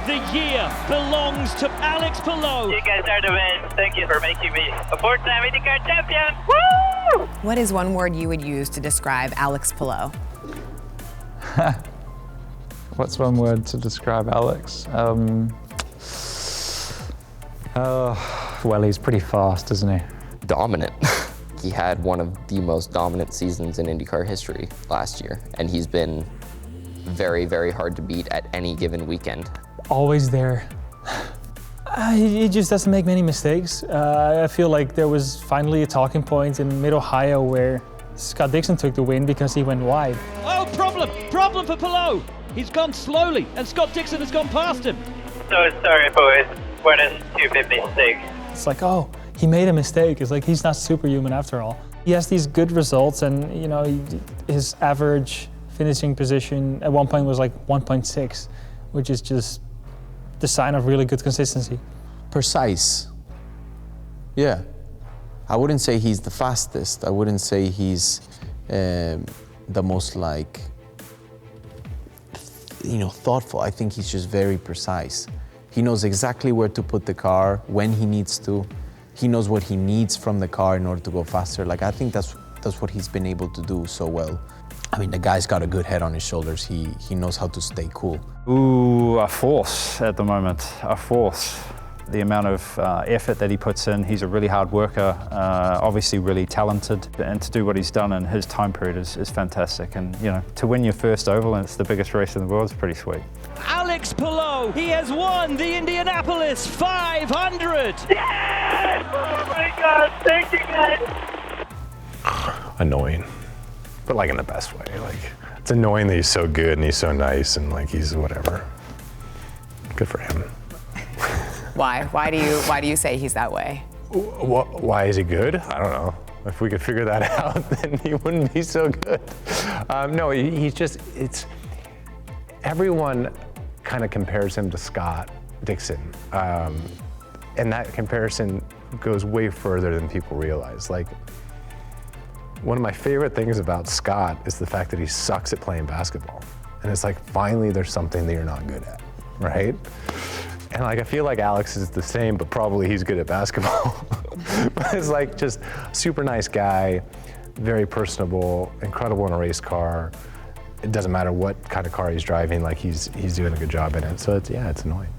The year belongs to Alex Palou. You guys are the best. Thank you for making me a four-time INDYCAR champion. Woo! What is one word you would use to describe Alex Palou? What's one word to describe Alex? Well, he's pretty fast, isn't he? Dominant. He had one of the most dominant seasons in IndyCar history last year, and he's been very, very hard to beat at any given weekend. Always there. He just doesn't make many mistakes. I feel like there was finally a talking point in Mid-Ohio where Scott Dixon took the win because he went wide. Oh, problem for Palou. He's gone slowly, and Scott Dixon has gone past him. So sorry for this stupid mistake. It's like, oh, he made a mistake. It's like he's not superhuman after all. He has these good results, and you know, his average finishing position at one point was like 1.6, which is just the sign of really good consistency. Precise. Yeah. I wouldn't say he's the fastest. I wouldn't say he's the most like, thoughtful. I think he's just very precise. He knows exactly where to put the car, when he needs to. He knows what he needs from the car in order to go faster. Like, I think that's what he's been able to do so well. I mean, the guy's got a good head on his shoulders. He knows how to stay cool. Ooh, a force at the moment, a force. The amount of effort that he puts in, he's a really hard worker, obviously really talented, and to do what he's done in his time period is fantastic. And you know, to win your first oval, and it's the biggest race in the world, is pretty sweet. Alex Palou, he has won the Indianapolis 500. Yes! Oh my God, thank you guys. Annoying, but like in the best way. Like, it's annoying that he's so good and he's so nice and like he's whatever. Good for him. Why? Why do you say he's that way? Why is he good? I don't know. If we could figure that out, then he wouldn't be so good. No, he's just, everyone kind of compares him to Scott Dixon. And that comparison goes way further than people realize. Like, one of my favorite things about Scott is the fact that he sucks at playing basketball. And it's like, finally there's something that you're not good at, right? And like, I feel like Alex is the same, but probably he's good at basketball. But it's like, just super nice guy, very personable, incredible in a race car. It doesn't matter what kind of car he's driving, like he's doing a good job in it. So it's annoying.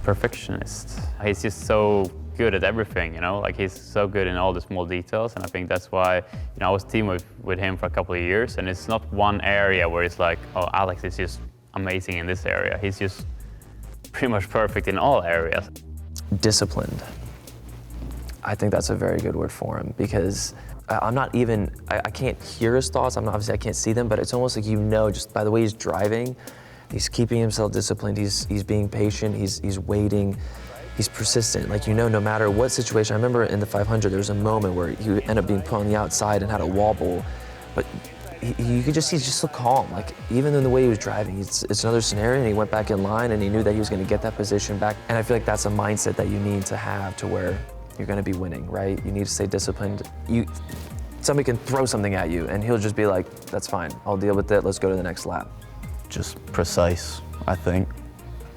Perfectionist. He's just so good at everything, you know? Like, he's so good in all the small details, and I think that's why, you know, I was teaming with him for a couple of years, and it's not one area where it's like, oh, Alex is just amazing in this area. He's just pretty much perfect in all areas. Disciplined. I think that's a very good word for him, because I'm not even, I can't hear his thoughts. Obviously I can't see them, but it's almost like, you know, just by the way he's driving, he's keeping himself disciplined, he's being patient, he's waiting, he's persistent. Like, you know, no matter what situation. I remember in the 500, there was a moment where he ended up being put on the outside and had a wobble, but you could just, he's just so calm. Like, even in the way he was driving, it's another scenario, and he went back in line and he knew that he was gonna get that position back. And I feel like that's a mindset that you need to have to where you're gonna be winning, right? You need to stay disciplined. Somebody can throw something at you and he'll just be like, that's fine, I'll deal with it, let's go to the next lap. Just precise, I think.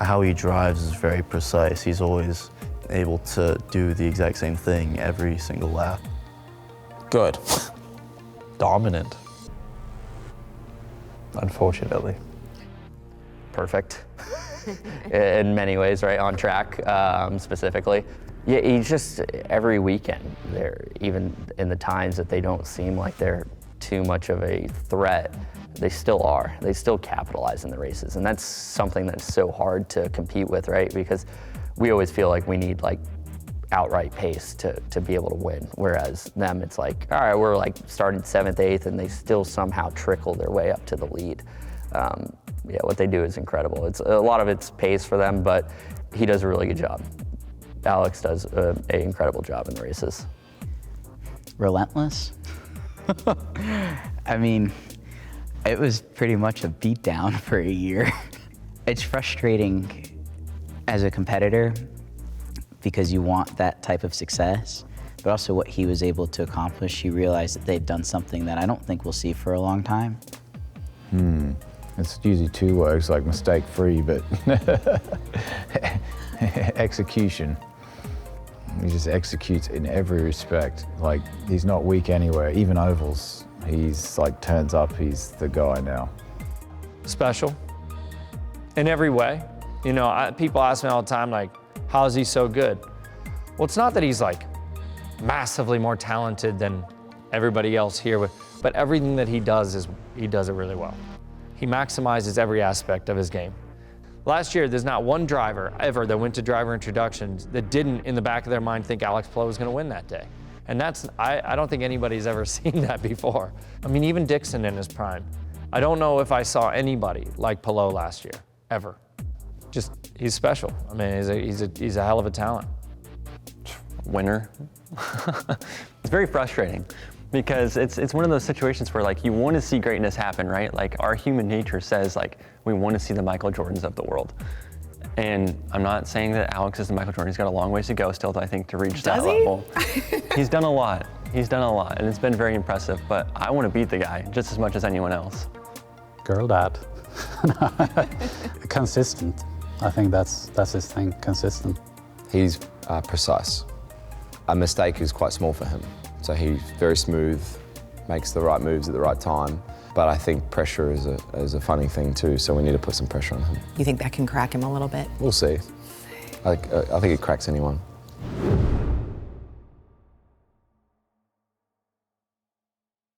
How he drives is very precise. He's always able to do the exact same thing every single lap. Good. Dominant. Unfortunately. Perfect. In many ways, right? On track, specifically. Yeah, he's just, every weekend, even in the times that they don't seem like they're too much of a threat, they still are. They still capitalize in the races. And that's something that's so hard to compete with, right? Because we always feel like we need like outright pace to be able to win. Whereas them, it's like, all right, we're like starting 7th, 8th, and they still somehow trickle their way up to the lead. Yeah, what they do is incredible. It's a lot of it's pace for them, but he does a really good job. Alex does an incredible job in the races. Relentless? I mean, it was pretty much a beatdown for a year. It's frustrating as a competitor because you want that type of success, but also what he was able to accomplish, he realized that they'd done something that I don't think we'll see for a long time. It's usually 2 words, like mistake-free, but execution. He just executes in every respect. Like, he's not weak anywhere, even ovals. He's like turns up, he's the guy now. Special in every way. You know, people ask me all the time, like, how is he so good? Well, it's not that he's like massively more talented than everybody else here, but everything that he does he does it really well. He maximizes every aspect of his game. Last year, there's not one driver ever that went to driver introductions that didn't, in the back of their mind, think Alex Palou was going to win that day. And that's, I don't think anybody's ever seen that before. I mean, even Dixon in his prime. I don't know if I saw anybody like Palou last year, ever. Just, he's special. I mean, he's a hell of a talent. Winner. It's very frustrating because it's one of those situations where, like, you want to see greatness happen, right? Like, our human nature says, like, we want to see the Michael Jordans of the world. And I'm not saying that Alex is the Michael Jordan. He's got a long ways to go still, I think, to reach that level. He's done a lot. He's done a lot, and it's been very impressive. But I want to beat the guy just as much as anyone else. Girl dad. Consistent. I think that's his thing, consistent. He's precise. A mistake is quite small for him. So he's very smooth, makes the right moves at the right time. But I think pressure is a funny thing too, so we need to put some pressure on him. You think that can crack him a little bit? We'll see. I think it cracks anyone.